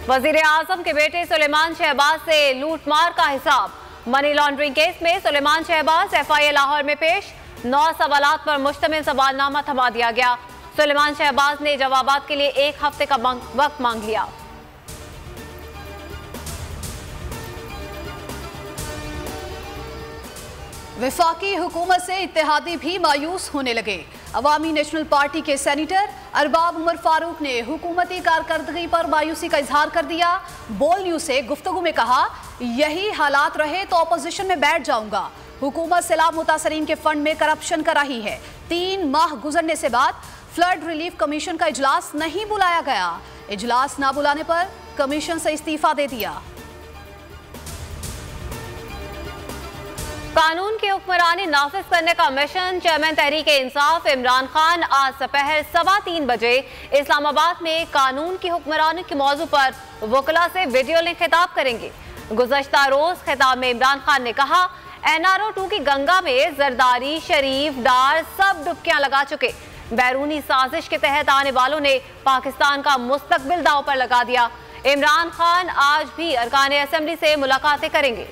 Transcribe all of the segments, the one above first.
वजीर आजम के बेटे सुलेमान शहबाज से लूटमार का हिसाब। मनी लॉन्ड्रिंग केस में सुलेमान शहबाज FIA लाहौर में पेश। 9 सवालात पर मुश्तमिल सवालनामा थमा दिया गया। सुलेमान शहबाज ने जवाबात के लिए 1 हफ्ते का वक्त मांग लिया। वफाकी हुकूमत से इत्तेहादी भी मायूस होने लगे। अवामी नेशनल पार्टी के सेनेटर अरबाब उमर फारूक ने हुकूमती कारकर्दगी पर मायूसी का इजहार कर दिया। बोल न्यूज से गुफ्तगू में कहा, यही हालात रहे तो अपोजिशन में बैठ जाऊंगा। हुकूमत सैलाब मुतासरीन के फंड में करप्शन कर रही है। 3 माह गुजरने से बाद फ्लड रिलीफ कमीशन का इजलास नहीं बुलाया गया। इजलास ना बुलाने पर कमीशन से इस्तीफा दे दिया। कानून की हुक्मरानी नाफिज करने का मिशन। चेयरमैन तहरीक इंसाफ इमरान खान आज दोपहर 3:15 बजे इस्लामाबाद में कानून की हुक्मरानी के मौजू पर वकला से वीडियो लिंक खिताब करेंगे। गुज़श्ता रोज खिताब में इमरान खान ने कहा, NRO 2 की गंगा में जरदारी, शरीफ, डार सब डुबकियां लगा चुके। बैरूनी साजिश के तहत आने वालों ने पाकिस्तान का मुस्तकबिल दांव पर लगा दिया। इमरान खान आज भी अरकान असेंबली से मुलाकातें करेंगे।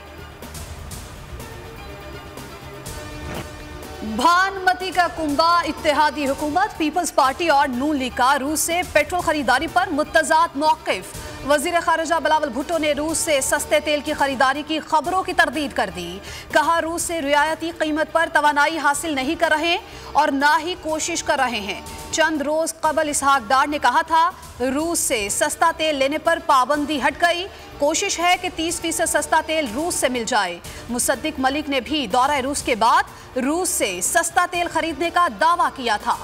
भानमती का कुंबा। इत्तेहादी हुकूमत, पीपल्स पार्टी और नून लीग का रूस से पेट्रोल खरीदारी पर मुत्तज़ाद मौक़िफ़। वज़ीर ख़ारिजा बिलावल भुट्टो ने रूस से सस्ते तेल की खरीदारी की खबरों की तरदीद कर दी। कहा, रूस से रियायती कीमत पर तवानाई हासिल नहीं कर रहे और ना ही कोशिश कर रहे हैं। चंद रोज कबल इसहाक डार ने कहा था, रूस से सस्ता तेल लेने पर पाबंदी हट गई। कोशिश है कि 30% सस्ता तेल रूस से मिल जाए। मुसद्दिक मलिक ने भी दौरा रूस के बाद रूस से सस्ता तेल खरीदने का दावा किया था।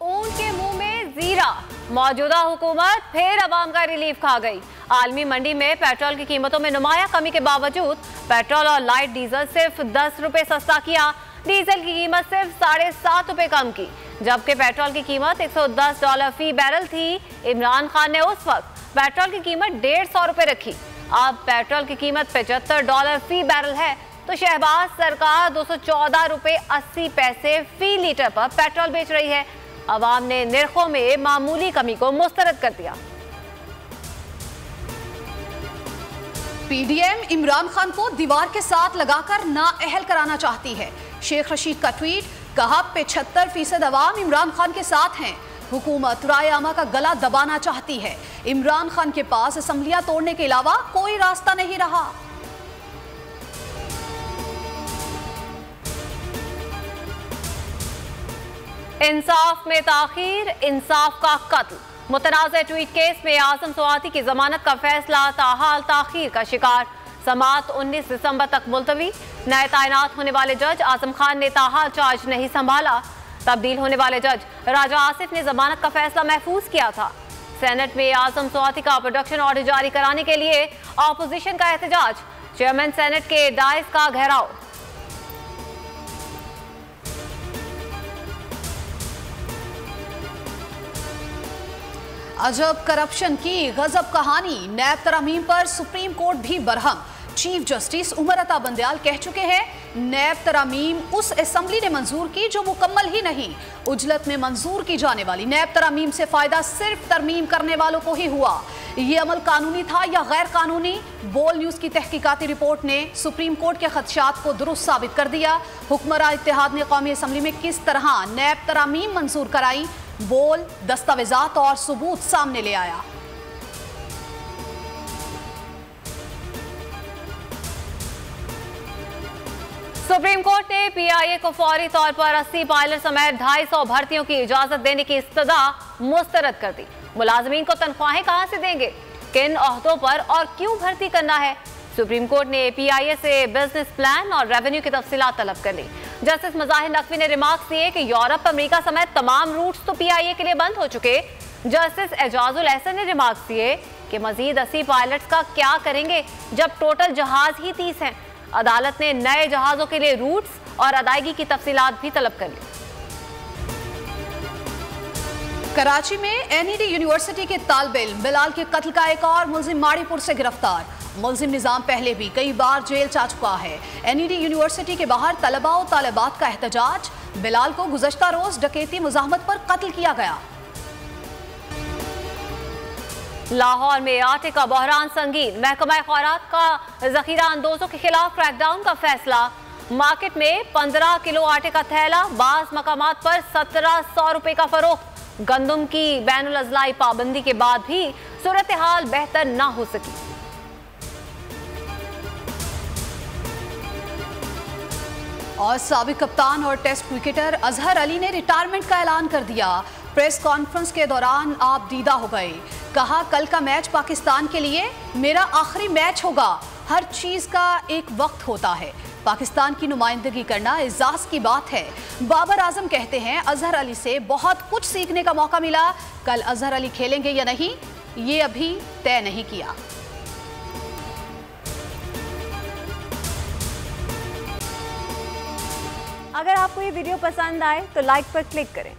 ऊंट के मुंह में जीरा। मौजूदा हुकूमत फिर अवाम का रिलीफ खा गई। आलमी मंडी में पेट्रोल की कीमतों में नुमाया कमी के बावजूद पेट्रोल और लाइट डीजल सिर्फ 10 रुपए सस्ता किया। डीजल की कीमत सिर्फ 7.5 रुपए कम की, जबकि पेट्रोल की कीमत $110 फी बैरल थी। इमरान खान ने उस वक्त पेट्रोल की कीमत 150 रुपए रखी। अब पेट्रोल की कीमत $75 फी बैरल है तो शहबाज सरकार 214 रुपए 80 पैसे फी लीटर पर पेट्रोल बेच रही है। अवाम ने निर्खों में मामूली कमी को मुस्तरद कर दिया। PDM इमरान खान को दीवार के साथ लगाकर नाअहल कराना चाहती है। शेख रशीद का ट्वीट, कहा 75% अवाम इमरान खान के साथ हैं। हुकूमत राय आमा का गला दबाना चाहती है। इमरान खान के पास असम्बलियां तोड़ने के अलावा कोई रास्ता नहीं रहा। इंसाफ में ताखीर, इंसाफ का कत्ल। मुतनाज़ ट्वीट केस में आज़म स्वाति की जमानत का फैसला ताहाल ताखीर का शिकार। समाअत 19 दिसंबर तक मुलतवी। नए तैनात होने वाले जज आजम खान ने ताहाल चार्ज नहीं संभाला। तब्दील होने वाले जज राजा आसिफ ने जमानत का फैसला महफूज किया था। सेनेट में आज़म स्वाति का प्रोडक्शन ऑर्डर जारी कराने के लिए ऑपोजिशन का एहतजाज। चेयरमैन सेनेट के डायस का घेराव। अजब करप्शन की गजब कहानी। नैब तरामीम पर सुप्रीम कोर्ट भी बरहम। चीफ जस्टिस उमर अता बंदयाल कह चुके हैं, नैब तरामीम उस असेंबली ने मंजूर की जो मुकम्मल ही नहीं। उजलत में मंजूर की जाने वाली नैब तरामीम से फायदा सिर्फ तरमीम करने वालों को ही हुआ। ये अमल कानूनी था या गैर कानूनी? बोल न्यूज की तहकीकाती रिपोर्ट ने सुप्रीम कोर्ट के खदशात को दुरुस्त साबित कर दिया। हुक्मरान इत्तेहाद ने कौमी असम्बली में किस तरह नैब तरामीम मंजूर कराई, बोल दस्तावेजात और सबूत सामने ले आया। सुप्रीम कोर्ट ने PIA को फौरी तौर पर 80 पायलट समेत 250 भर्तियों की इजाजत देने की इस्तदा मुस्तरद कर दी। मुलाजमीन को तनख्वाहें कहां से देंगे, किन ओहदों पर और क्यों भर्ती करना है? सुप्रीम कोर्ट ने PIA से बिजनेस प्लान और रेवेन्यू की तफसीलात तलब कर ली। जस्टिस मज़ाहिर नकवी ने रिमार्क्स दिए कि यूरोप, अमेरिका समेत तमाम रूट्स तो PIA के लिए बंद हो चुके। जस्टिस एजाजुल एहसन ने रिमार्क्स दिए कि मजीद 80 पायलट्स का क्या करेंगे जब टोटल जहाज ही 30 हैं। अदालत ने नए जहाजों के लिए रूट्स और अदायगी की तफसीलात भी तलब कर ली। कराची में NED यूनिवर्सिटी के तालिब इल्म बिलाल के कत्ल का एक और मुल्जिम माड़ीपुर से गिरफ्तार। मुल्जिम निजाम पहले भी कई बार जेल जा चुका है। NED यूनिवर्सिटी के बाहर तलबा और तालिबात का एहतजाज। बिलाल को गुज़श्ता रोज डकैती मुज़ाहमत पर कत्ल किया गया। लाहौर में आटे का बहरान संगीन, महकमा ख़ैरात का ज़ख़ीरा अंदोज़ों के खिलाफ क्रैकडाउन का फैसला। मार्केट में 15 किलो आटे का थैला, बाज़ मकामात पर 1700 रुपए का फरोख्त। गंदम की बैनुल अज़लाई पाबंदी के बाद भी सूरत हाल बेहतर ना हो सकी। और साबिक कप्तान और टेस्ट क्रिकेटर अजहर अली ने रिटायरमेंट का ऐलान कर दिया। प्रेस कॉन्फ्रेंस के दौरान आप दीदा हो गए, कहा कल का मैच पाकिस्तान के लिए मेरा आखिरी मैच होगा। हर चीज का एक वक्त होता है, पाकिस्तान की नुमाइंदगी करना एजाज की बात है। बाबर आजम कहते हैं अजहर अली से बहुत कुछ सीखने का मौका मिला। कल अजहर अली खेलेंगे या नहीं ये अभी तय नहीं किया। अगर आपको ये वीडियो पसंद आए तो लाइक पर क्लिक करें।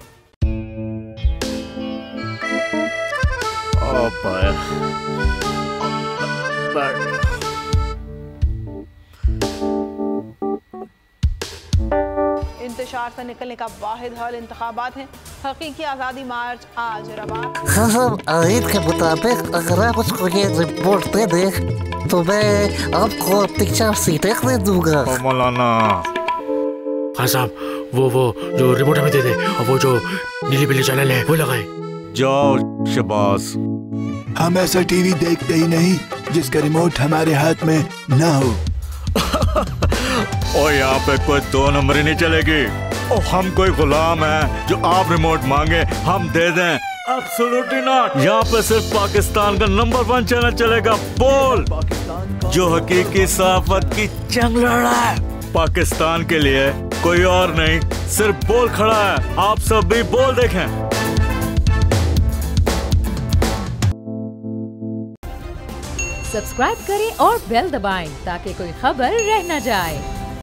इंतशार से निकलने का वाहिद हल इंतखाबात हैं। हकीकी आज़ादी मार्च आज रवा। हम आईन के मुताबिक अगर आप उसको ये रिपोर्ट दे दें तो मैं आपको अपनी 4 सीटें दे दूंगा। मौलाना हाँ साहब, वो जो रिमोट हमें दे दे और वो जो नीली पीली चैनल है वो लगाए। जाओ शबास। हम ऐसा टीवी देखते ही नहीं जिसका रिमोट हमारे हाथ में ना हो। और यहाँ पे कोई 2 नंबर ही नहीं चलेगी। और हम कोई गुलाम है जो आप रिमोट मांगे हम दे दें? Absolutely not. यहाँ पे सिर्फ पाकिस्तान का नंबर 1 चैनल चलेगा, बोल, जो हकीकी सहाफत की जंग लड़ रहा है। पाकिस्तान के लिए कोई और नहीं, सिर्फ बोल खड़ा है। आप सब भी बोल देखें। सब्सक्राइब करें और बेल दबाएं ताकि कोई खबर रह न जाए।